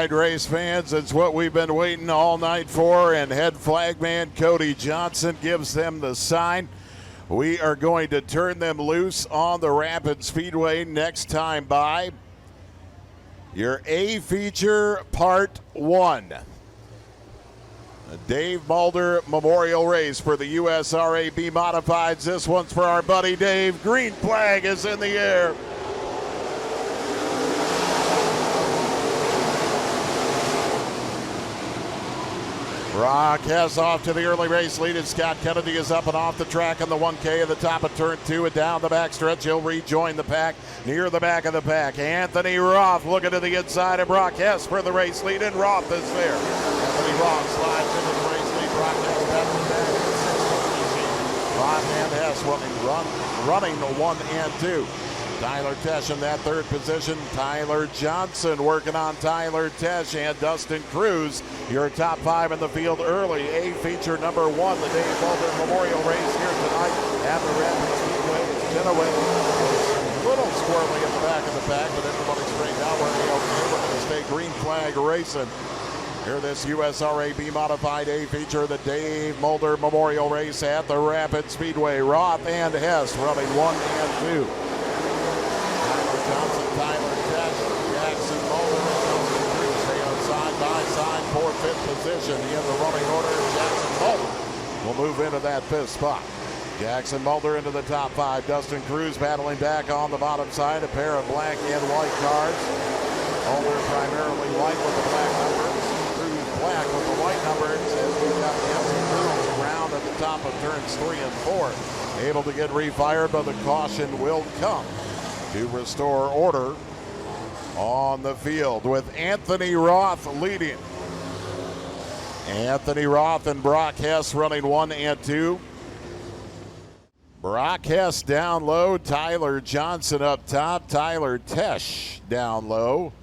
right, race fans, it's what we've been waiting all night for, and head flagman Cody Johnson gives them the sign. We are going to turn them loose on the Rapid Speedway next time by. Your A feature, part 1. The Dave Mulder Memorial Race for the USRA B-Modifieds. This one's for our buddy Dave. Green flag is in the air. Brock Hess off to the early race lead, and Scott Kennedy is up and off the track on the 1K at the top of turn 2 and down the back stretch. He'll rejoin the pack near the back of the pack. Anthony Roth looking to the inside of Brock Hess for the race lead, and Roth is there. Anthony Roth slides into the race lead. Brock Hess battling back in the 16. Roth and Hess running the 1 and 2. Tyler Tesh in that third position. Tyler Johnson working on Tyler Tesh and Dustin Cruz. Your top 5 in the field early. A feature number 1, the Dave Mulder Memorial Race here tonight at the Rapid Speedway. Genoway a little squirrely at the back of the pack, but everybody straightened out. We're going to stay green flag racing. Here this USRA B-Modified A feature, the Dave Mulder Memorial Race at the Rapid Speedway. Roth and Hess running 1 and 2. Johnson, Tyler Tesh, Jackson Mulder, and Dustin Cruz stay on side by side for 5th position. In the running order, Jackson Mulder will move into that 5th spot. Jackson Mulder into the top 5. Dustin Cruz battling back on the bottom side. A pair of black and white cars. Mulder primarily white with the black numbers. Cruz black with the white numbers. As we've got Jackson Cruz around at the top of turns 3 and 4. Able to get refired, but the caution will come to restore order on the field with Anthony Roth leading. Anthony Roth and Brock Hess running 1 and 2. Brock Hess down low, Tyler Johnson up top, Tyler Tesh down low,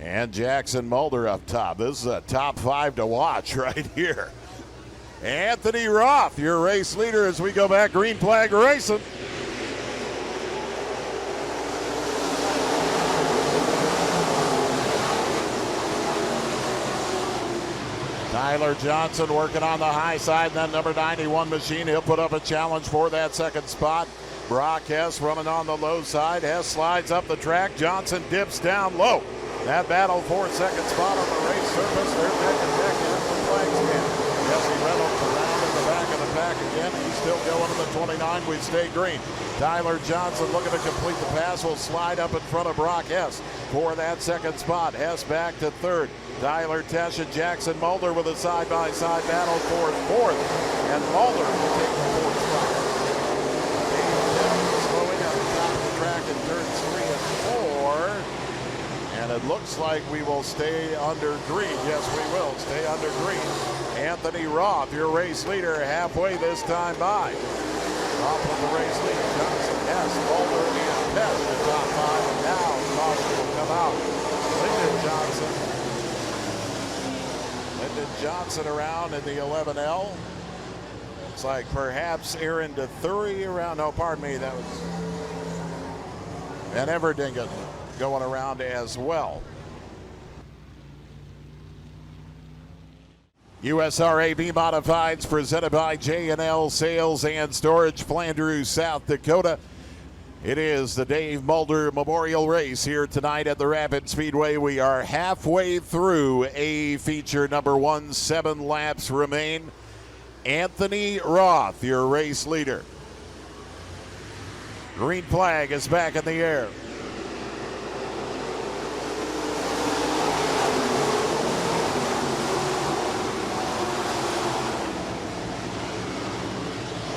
and Jackson Mulder up top. This is a top 5 to watch right here. Anthony Roth, your race leader as we go back green flag racing. Tyler Johnson working on the high side, and that number 91 machine. He'll put up a challenge for that 2nd spot. Brock Hess running on the low side. Hess slides up the track. Johnson dips down low. That battle for 2nd spot on the race surface. They're neck and neck in the flags again. Jesse Reynolds around in the back of the pack again. He's still going to the 29. We stay green. Tyler Johnson looking to complete the pass. Will slide up in front of Brock Hess for that 2nd spot. Hess back to 3rd. Tyler Tesh and Jackson Mulder with a side-by-side battle for 4th. And Mulder will take the 4th spot. Slowing at the top of the track in turns 3 and 4. And it looks like we will stay under green. Yes, we will stay under green. Anthony Roth, your race leader, halfway this time by. Off with the race lead. Johnson, Hess, Mulder, and Tesh the top 5. And now caution will come out. Lyndon Johnson around in the 11L. Looks like perhaps Aaron DeThury around. No, pardon me, that was Van Everdingen going around as well. USRA B-Modifieds presented by J&L Sales and Storage, Flandreau, South Dakota. It is the Dave Mulder Memorial Race here tonight at the Rapid Speedway. We are halfway through A feature number 1. 7 laps remain. Anthony Roth, your race leader. Green flag is back in the air.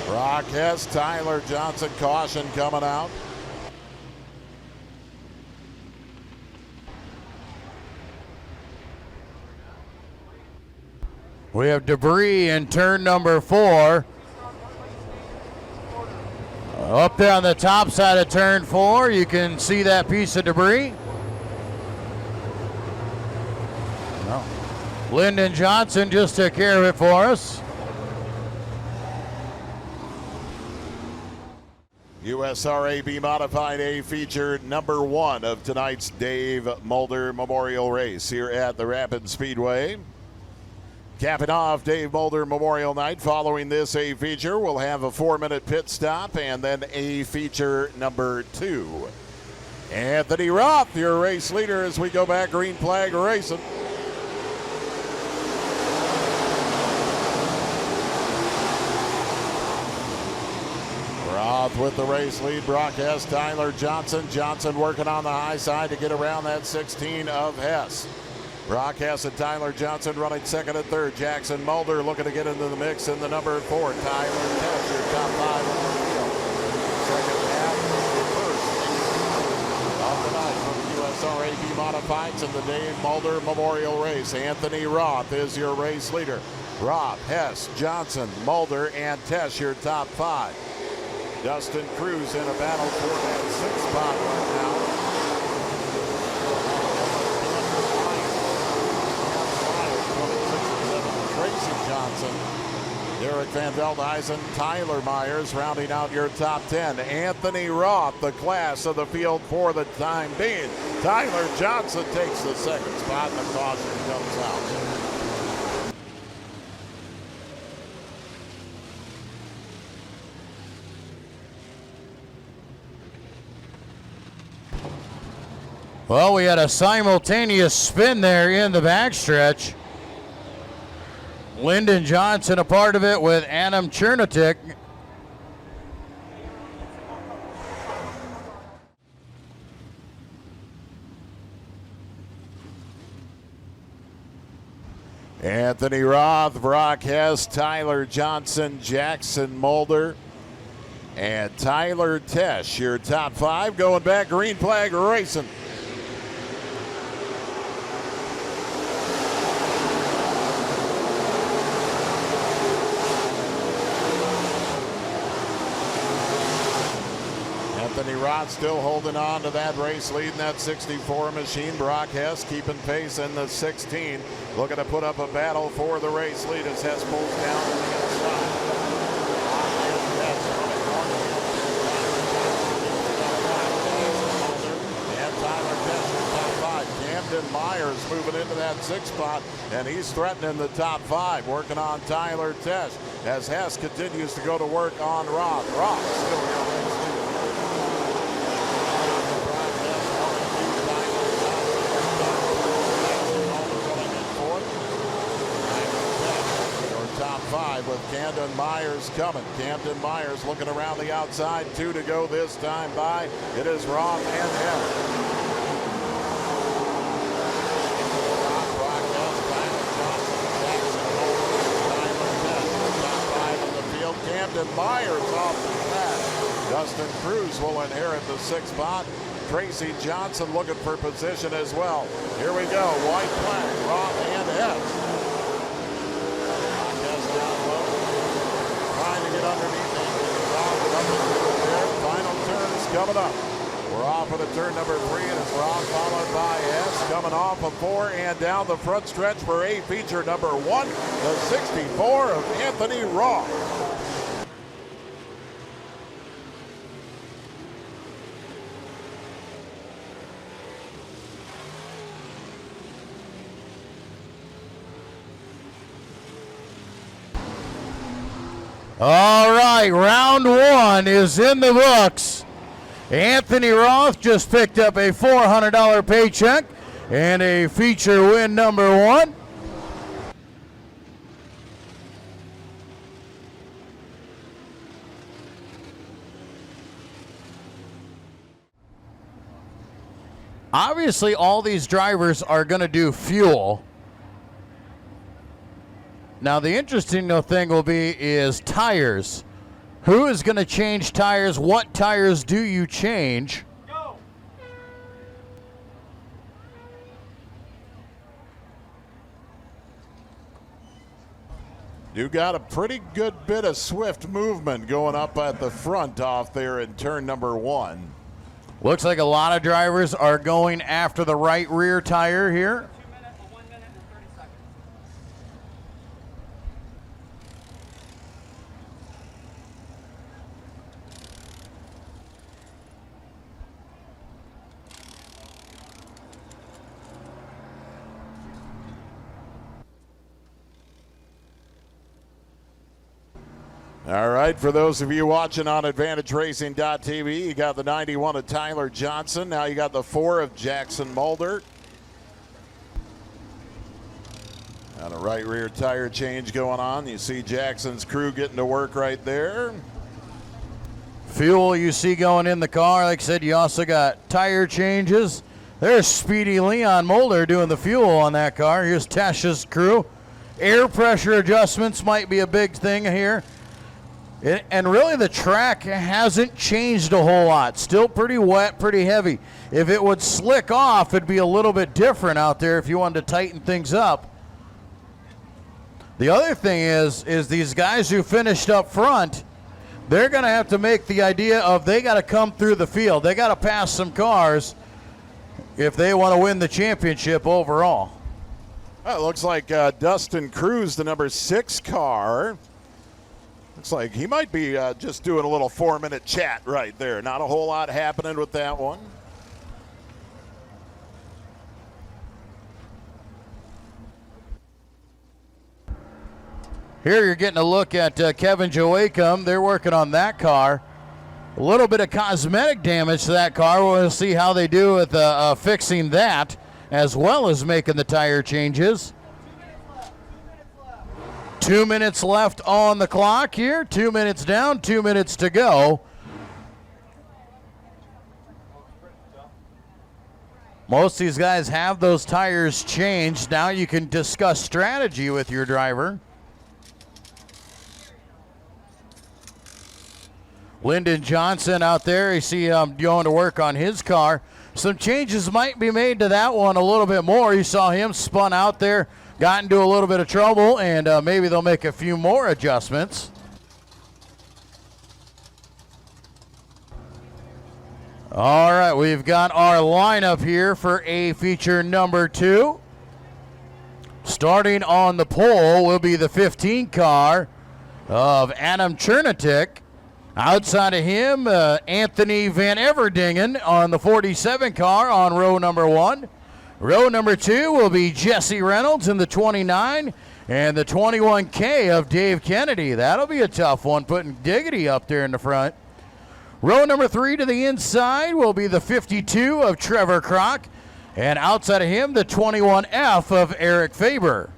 Brock Hess, Tyler Johnson, caution coming out. We have debris in turn number 4. Up there on the top side of turn 4, you can see that piece of debris. No. Lyndon Johnson just took care of it for us. USRA B-Modified A feature number 1 of tonight's Dave Mulder Memorial Race here at the Rapid Speedway. Capping off Dave Mulder Memorial Night, following this A feature, we'll have a 4-minute pit stop and then A feature number 2. Anthony Roth, your race leader as we go back green flag racing. Roth with the race lead. Broadcast Tyler Johnson. Johnson working on the high side to get around that 16 of Hess. Broadcast and Tyler Johnson running second and third. Jackson Mulder looking to get into the mix in the number 4. Tyler Tess, your top 5 in the field. Second half, first of the night from the USRA B-Modifieds in the Dave Mulder Memorial Race. Anthony Roth is your race leader. Roth, Hess, Johnson, Mulder, and Tess, your top 5. Dustin Cruz in a battle for that 6th spot right now. 26 and 7, Tracy Johnson, Derek Van Veldhuizen, Tyler Myers rounding out your top 10. Anthony Roth, the class of the field for the time being. Tyler Johnson takes the 2nd spot and the caution comes out. Well, we had a simultaneous spin there in the backstretch. Lyndon Johnson a part of it with Adam Chernitik. Anthony Roth, broadcast, Tyler Johnson, Jackson Mulder, and Tyler Tesh, your top 5 going back green flag racing. Anthony Roth still holding on to that race lead in that 64 machine. Broadcast keeping pace in the 16. Looking to put up a battle for the race lead as Hess pulls down on the inside. And Tyler Tester, top 5. Camden Myers moving into that 6th spot, and he's threatening the top 5. Working on Tyler Tesh as Hess continues to go to work on Roth. Roth still going. Top 5 with Camden Myers coming. Camden Myers looking around the outside. 2 to go this time by. It is Roth and Hess. Top 5 in the field. Camden Myers off the path. Dustin Cruz will inherit the 6th spot. Tracy Johnson looking for position as well. Here we go. White flag. Roth and Hess. Trying to get underneath there. Final turns coming up. We're off with a turn number 3, and it's Roth followed by S. Coming off of 4 and down the front stretch for A feature number 1, the 64 of Anthony Roth. All right, round 1 is in the books. Anthony Roth just picked up a $400 paycheck and a feature win number 1. Obviously, all these drivers are going to do fuel. Now, the interesting thing will be is tires. Who is going to change tires? What tires do you change? Go. You got a pretty good bit of swift movement going up at the front off there in turn number 1. Looks like a lot of drivers are going after the right rear tire here. 2 minutes, 1 minute, and 30 seconds. All right, for those of you watching on AdvantageRacing.tv, you got the 91 of Tyler Johnson. Now you got the 4 of Jackson Mulder. Got a right rear tire change going on. You see Jackson's crew getting to work right there. Fuel you see going in the car. Like I said, you also got tire changes. There's Speedy Leon Mulder doing the fuel on that car. Here's Tasha's crew. Air pressure adjustments might be a big thing here. And really the track hasn't changed a whole lot. Still pretty wet, pretty heavy. If it would slick off, it'd be a little bit different out there if you wanted to tighten things up. The other thing is these guys who finished up front, they're going to have to make the idea of they got to come through the field. They got to pass some cars if they want to win the championship overall. Well, it looks like Dustin Cruz, the number 6 car. Looks like he might be just doing a little 4-minute chat right there. Not a whole lot happening with that one. Here you're getting a look at Kevin Joachim. They're working on that car. A little bit of cosmetic damage to that car. We'll see how they do with fixing that, as well as making the tire changes. 2 minutes left on the clock here. 2 minutes down, 2 minutes to go. Most of these guys have those tires changed. Now you can discuss strategy with your driver. Lyndon Johnson out there, you see him going to work on his car. Some changes might be made to that one a little bit more. You saw him spun out there, got into a little bit of trouble, and maybe they'll make a few more adjustments. All right, we've got our lineup here for A feature number 2. Starting on the pole will be the 15 car of Adam Chernitic. Outside of him, Anthony Van Everdingen on the 47 car on row number 1. Row number 2 will be Jesse Reynolds in the 29 and the 21K of Dave Kennedy. That'll be a tough one, putting Diggity up there in the front. Row number 3 to the inside will be the 52 of Trevor Kroc, and outside of him, the 21F of Eric Faber.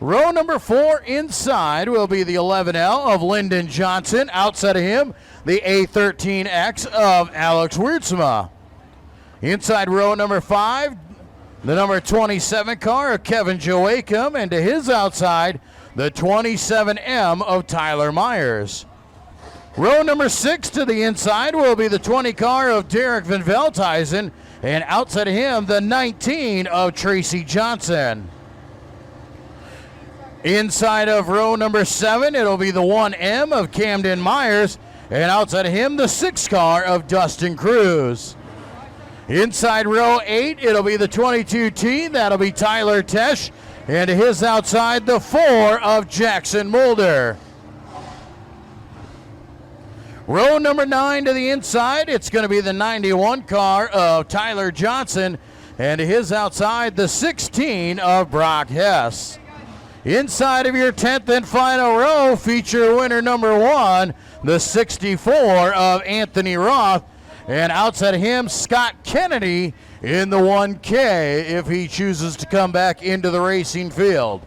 Row number 4 inside will be the 11L of Lyndon Johnson. Outside of him, the A13X of Alex Wiertsma. Inside row number 5, the number 27 car of Kevin Joachim, and to his outside, the 27M of Tyler Myers. Row number 6 to the inside will be the 20 car of Derek Van Veldhuizen, and outside of him, the 19 of Tracy Johnson. Inside of row number 7, it'll be the 1M of Camden Myers, and outside of him, the 6 car of Dustin Cruz. Inside row 8, it'll be the 22T, that'll be Tyler Tesh, and to his outside, the 4 of Jackson Mulder. Row number 9 to the inside, it's going to be the 91 car of Tyler Johnson, and to his outside, the 16 of Brock Hess. Inside of your 10th and final row, feature winner number 1, the 64 of Anthony Roth, and outside of him, Scott Kennedy in the 1K if he chooses to come back into the racing field.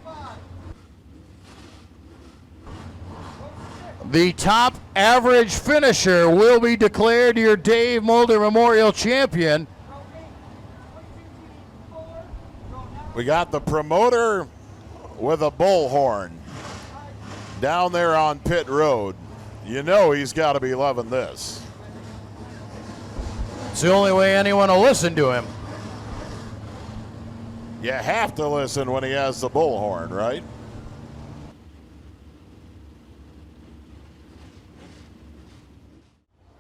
The top average finisher will be declared your Dave Mulder Memorial Champion. We got the promoter with a bullhorn down there on pit road. You know he's got to be loving this. It's the only way anyone will listen to him. You have to listen when he has the bullhorn, right?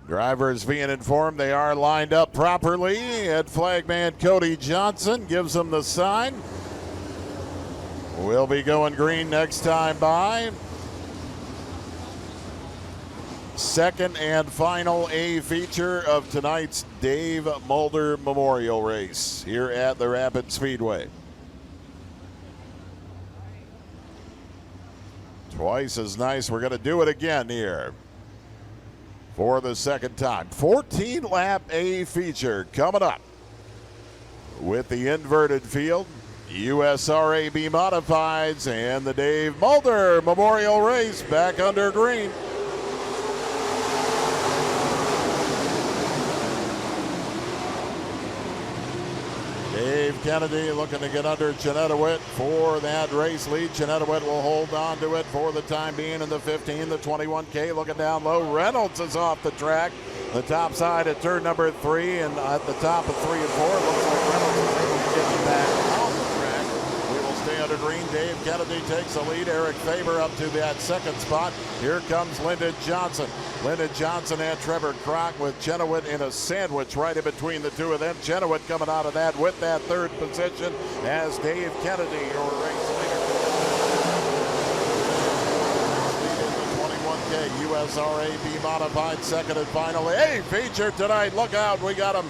Drivers being informed they are lined up properly. Head flagman Cody Johnson gives them the sign. We'll be going green next time by. Second and final A feature of tonight's Dave Mulder Memorial Race here at the Rapid Speedway. Twice as nice. We're going to do it again here for the second time. 14-lap A feature coming up with the inverted field, USRA B-Modifieds, and the Dave Mulder Memorial Race back under green. Dave Kennedy looking to get under Chenetawit for that race lead. Chenetawit will hold on to it for the time being in the 15, the 21K. Looking down low, Reynolds is off the track. The top side at turn number 3, and at the top of 3 and 4, it looks like Reynolds is able to get back off the track. We will stay under green. Dave Kennedy takes the lead. Eric Faber up to that second spot. Here comes Lyndon Johnson. Lyndon Johnson and Trevor Kroc with Chenoweth in a sandwich right in between the two of them. Chenoweth coming out of that with that third position as Dave Kennedy, your race leader. USRA B-Modified second and final A feature tonight. Look out, we got them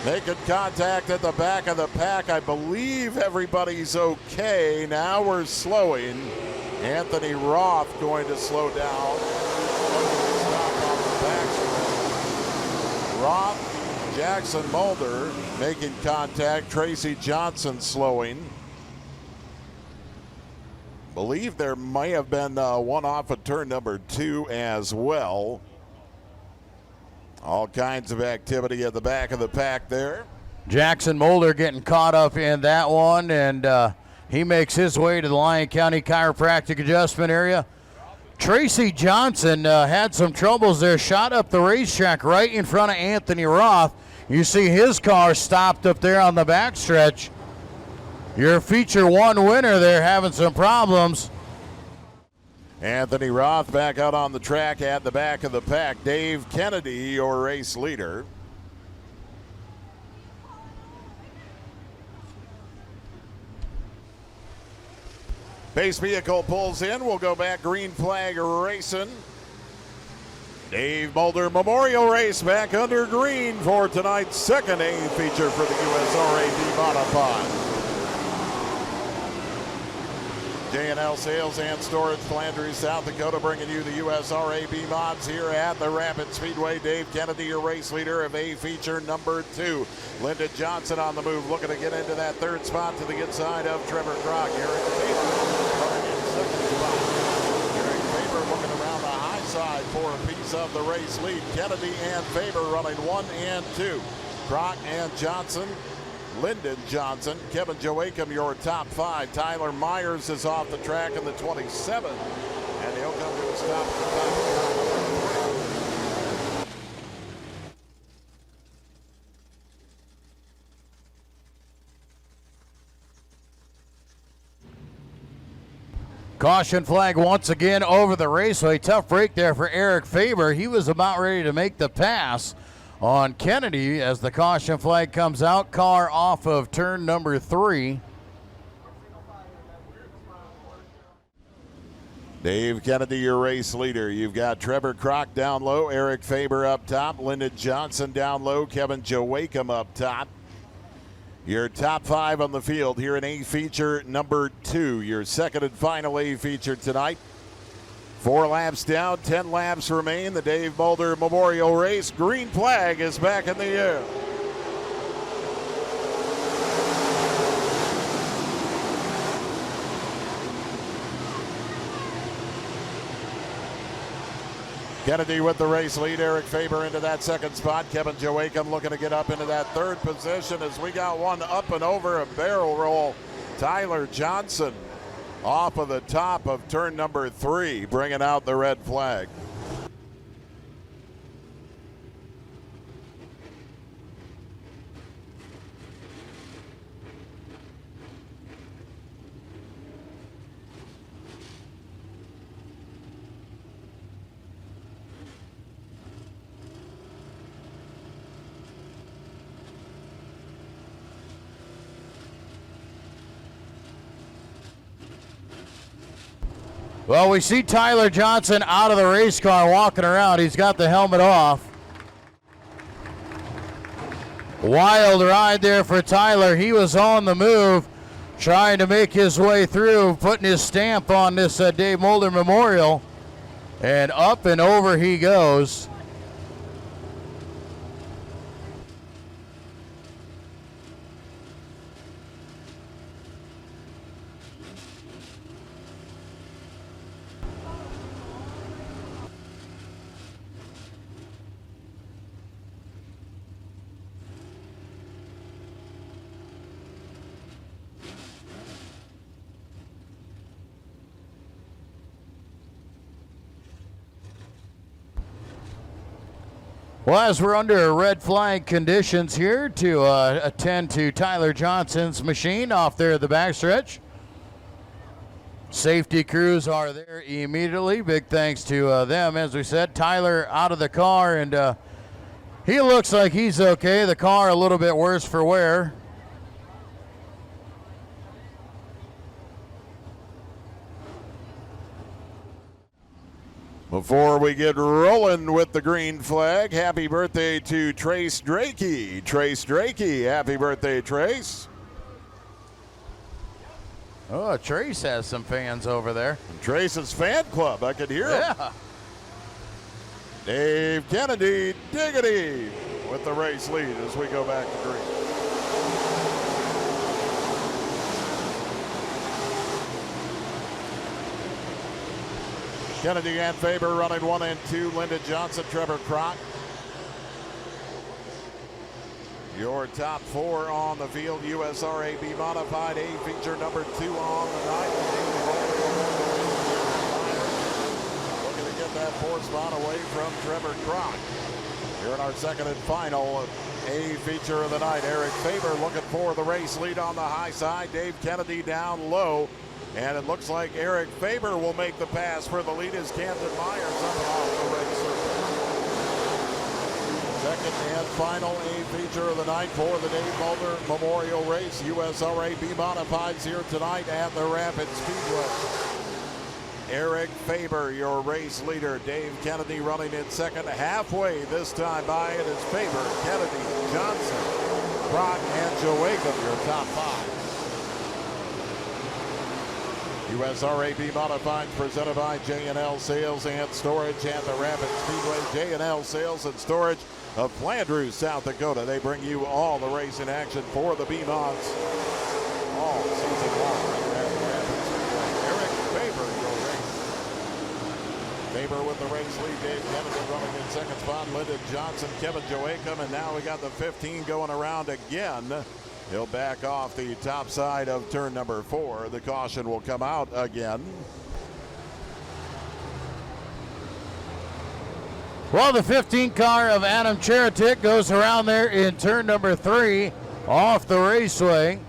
making contact at the back of the pack. I believe everybody's okay. Now we're slowing. Anthony Roth going to slow down. Stop on the backstretch. Roth, Jackson Mulder making contact. Tracy Johnson slowing. Believe there may have been one off of turn number 2 as well. All kinds of activity at the back of the pack there. Jackson Mulder getting caught up in that one, and he makes his way to the Lyon County Chiropractic Adjustment Area. Tracy Johnson had some troubles there, shot up the racetrack right in front of Anthony Roth. You see his car stopped up there on the backstretch. Your feature 1 winner there having some problems. Anthony Roth back out on the track at the back of the pack. Dave Kennedy, your race leader. Base vehicle pulls in. We'll go back green flag racing. Dave Mulder Memorial Race back under green for tonight's second A feature for the USRA B-Modified. J&L Sales and Storage, Landry, South Dakota, bringing you the USRA B-Mods here at the Rapid Speedway. Dave Kennedy, your race leader of A feature number 2. Lyndon Johnson on the move, looking to get into that third spot to the inside of Trevor Kroc. Eric Faber running in second spot. Eric Faber looking around the high side for a piece of the race lead. Kennedy and Faber running 1 and 2. Kroc and Johnson. Lyndon Johnson, Kevin Joachim, your top 5. Tyler Myers is off the track in the 27, and he'll come to a stop at the top. Caution flag once again over the raceway. Tough break there for Eric Faber. He was about ready to make the pass on Kennedy as the caution flag comes out. Car off of turn number 3. Dave Kennedy, your race leader. You've got Trevor Kroc down low, Eric Faber up top, Lyndon Johnson down low, Kevin Joachim up top. Your top 5 on the field here in A feature number 2. Your second and final A feature tonight. 4 laps down, 10 laps remain. The Dave Mulder Memorial Race. Green flag is back in the air. Kennedy with the race lead. Eric Faber into that second spot. Kevin Joachim looking to get up into that third position as we got one up and over a barrel roll. Tyler Johnson off of the top of turn number 3, bringing out the red flag. Well, we see Tyler Johnson out of the race car walking around. He's got the helmet off. Wild ride there for Tyler. He was on the move. trying to make his way through, putting his stamp on this Dave Mulder Memorial, and up and over he goes. Well, as we're under red flag conditions here to attend to Tyler Johnson's machine off there at the backstretch. Safety crews are there immediately. Big thanks to them. As we said, Tyler out of the car, and he looks like he's okay. The car a little bit worse for wear. Before we get rolling with the green flag, happy birthday to Trace Drakey. Trace Drakey, happy birthday, Trace. Oh, Trace has some fans over there. Trace's fan club, I could hear him. Yeah. Dave Kennedy, diggity, with the race lead as we go back to green. Kennedy and Faber running 1 and 2. Lyndon Johnson, Trevor Kroc. Your top 4 on the field. USRA B-Modified A feature number 2 on the night. Looking to get that 4th spot away from Trevor Kroc. Here in our second and final A feature of the night. Eric Faber looking for the race lead on the high side. Dave Kennedy down low. And it looks like Eric Faber will make the pass for the lead as Camden Myers up and off the race surface. Second and final A feature of the night for the Dave Mulder Memorial Race. USRA B-Modifieds here tonight at the Rapid Speedway. Eric Faber, your race leader. Dave Kennedy running in second. Halfway this time by it is Faber, Kennedy, Johnson, Kroc, and Joachim, your top 5. USRA B-Modified presented by J&L Sales and Storage at the Rapid Speedway. J&L Sales and Storage of Flandreau, South Dakota. They bring you all the racing action for the B-Mods all season long at the Rapid Speedway. Eric Faber, your race. Faber with the race lead. Dave Kennedy running in second spot. Lyndon Johnson, Kevin Joachim, and now we got the 15 going around again. He'll back off the top side of turn number 4. The caution will come out again. Well, the 15 car of Adam Cheritik goes around there in turn number 3 off the raceway.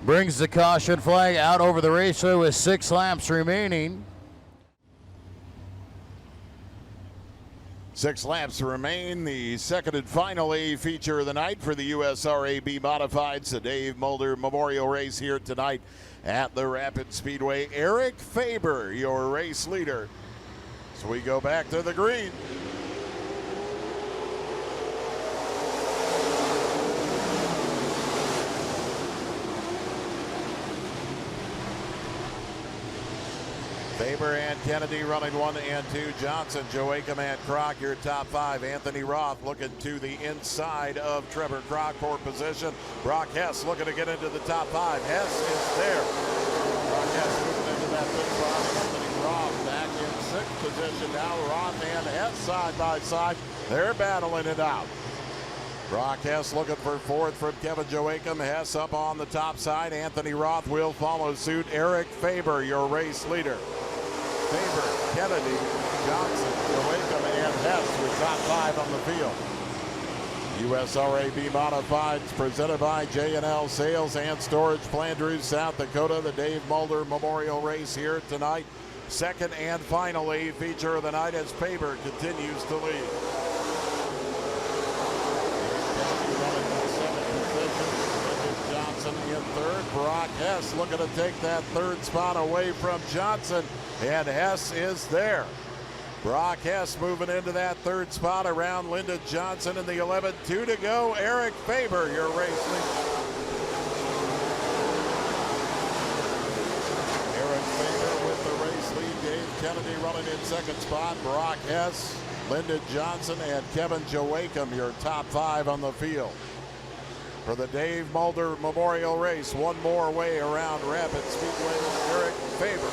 Brings the caution flag out over the raceway with 6 laps remaining. 6 laps remain. The second and final A feature of the night for the USRA B-Modifieds. The Dave Mulder Memorial Race here tonight at the Rapid Speedway. Eric Faber, your race leader. So we go back to the green. Faber and Kennedy running 1 and 2. Johnson, Joachim, and Kroc, your top 5. Anthony Roth looking to the inside of Trevor Kroc for position. Brock Hess looking to get into the top 5. Hess is there. Brock Hess moving into that 5th spot. Anthony Roth back in 6th position now. Roth and Hess side by side. They're battling it out. Brock Hess looking for 4th from Kevin Joachim. Hess up on the top side. Anthony Roth will follow suit. Eric Faber, your race leader. Faber, Kennedy, Johnson, Joachim, and Hess with top 5 on the field. USRA B-Modifieds presented by J&L Sales and Storage, Flandreau, South Dakota. The Dave Mulder Memorial Race here tonight. Second and final A feature of the night as Faber continues to lead. Johnson in 3rd. Brock Hess looking to take that 3rd spot away from Johnson, and Hess is there. Brock Hess moving into that 3rd spot around Lyndon Johnson in the 11. 2 to go. Eric Faber, your race leader. running in second spot. Brock Hess, Lyndon Johnson, and Kevin Joachim, your top 5 on the field. For the Dave Mulder Memorial Race, one more way around Rapid Speedway with Eric Faber.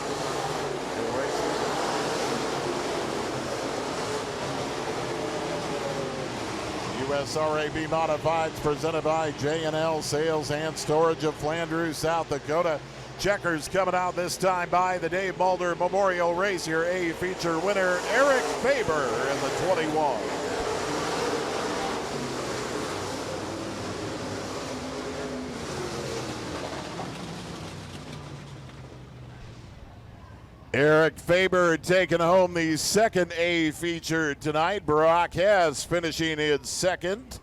USRA B-Modifieds presented by J&L Sales and Storage of Flandreau, South Dakota. Checkers coming out this time by the Dave Mulder Memorial Race. Your A feature winner, Eric Faber in the 21. Eric Faber taking home the second A feature tonight. Brock Hess finishing in second.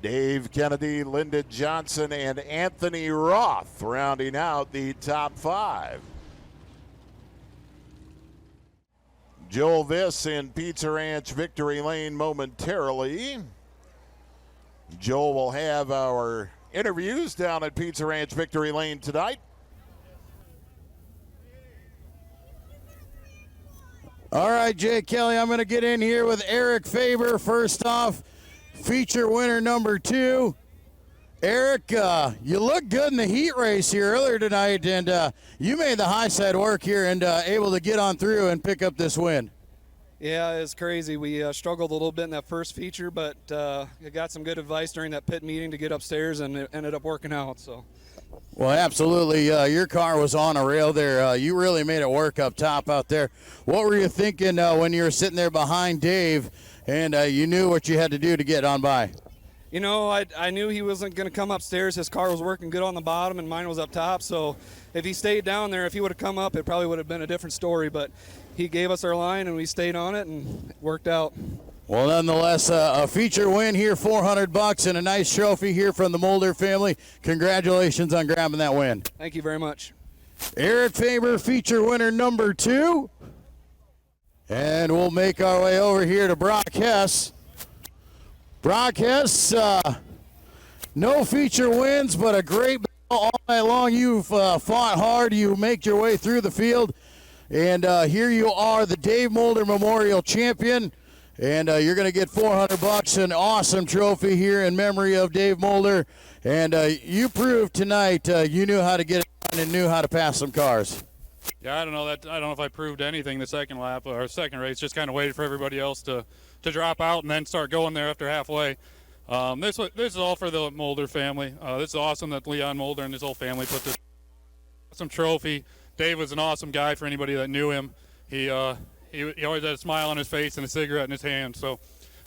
Dave Kennedy, Lyndon Johnson, and Anthony Roth rounding out the top 5. Joel Viss in Pizza Ranch Victory Lane momentarily. Joel will have our interviews down at Pizza Ranch Victory Lane tonight. All right, Jay Kelly, I'm going to get in here with Eric Faber. First off, feature winner number 2. Eric, you looked good in the heat race here earlier tonight, and you made the high side work here and able to get on through and pick up this win. Yeah, it's crazy. We struggled a little bit in that first feature, but I got some good advice during that pit meeting to get upstairs, and it ended up working out. So. Well, absolutely. Your car was on a rail there. You really made it work up top out there. What were you thinking when you were sitting there behind Dave and you knew what you had to do to get on by? You know, I knew he wasn't going to come upstairs. His car was working good on the bottom, and mine was up top. So if he stayed down there, if he would have come up, it probably would have been a different story. But he gave us our line, and we stayed on it, and it worked out. Well, nonetheless, a feature win here, $400, and a nice trophy here from the Mulder family. Congratulations on grabbing that win. Thank you very much. Eric Faber, feature winner number 2. And we'll make our way over here to Brock Hess. Brock Hess, no feature wins, but a great battle all night long. You've fought hard. You make your way through the field. And here you are, the Dave Mulder Memorial Champion. And you're going to get $400, an awesome trophy here in memory of Dave Mulder. And you proved tonight you knew how to get it done and knew how to pass some cars. Yeah, I don't know if I proved anything the second lap or second race. Just kind of waited for everybody else to drop out and then start going there after halfway. This is all for the Mulder family. This is awesome that Leon Mulder and his whole family put this awesome trophy. Dave was an awesome guy for anybody that knew him. He always had a smile on his face and a cigarette in his hand. So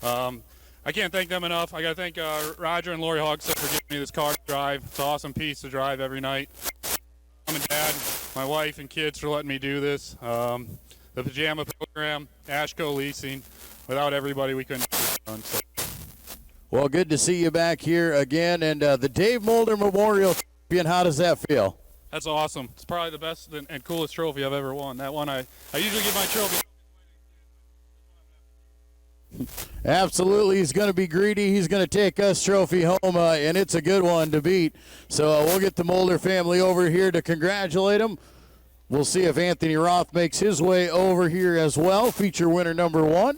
I can't thank them enough. I got to thank Roger and Lori Hogstead for giving me this car to drive. It's an awesome piece to drive every night. Mom and Dad, my wife and kids for letting me do this. The Pajama Program, Ashco Leasing. Without everybody, we couldn't get it done. So. Well, good to see you back here again. And the Dave Mulder Memorial Champion, how does that feel? That's awesome. It's probably the best and coolest trophy I've ever won. That one, I usually give my trophy. Absolutely, he's going to be greedy. He's going to take us trophy home, and it's a good one to beat. So we'll get the Mulder family over here to congratulate him. We'll see if Anthony Roth makes his way over here as well. Feature winner number 1.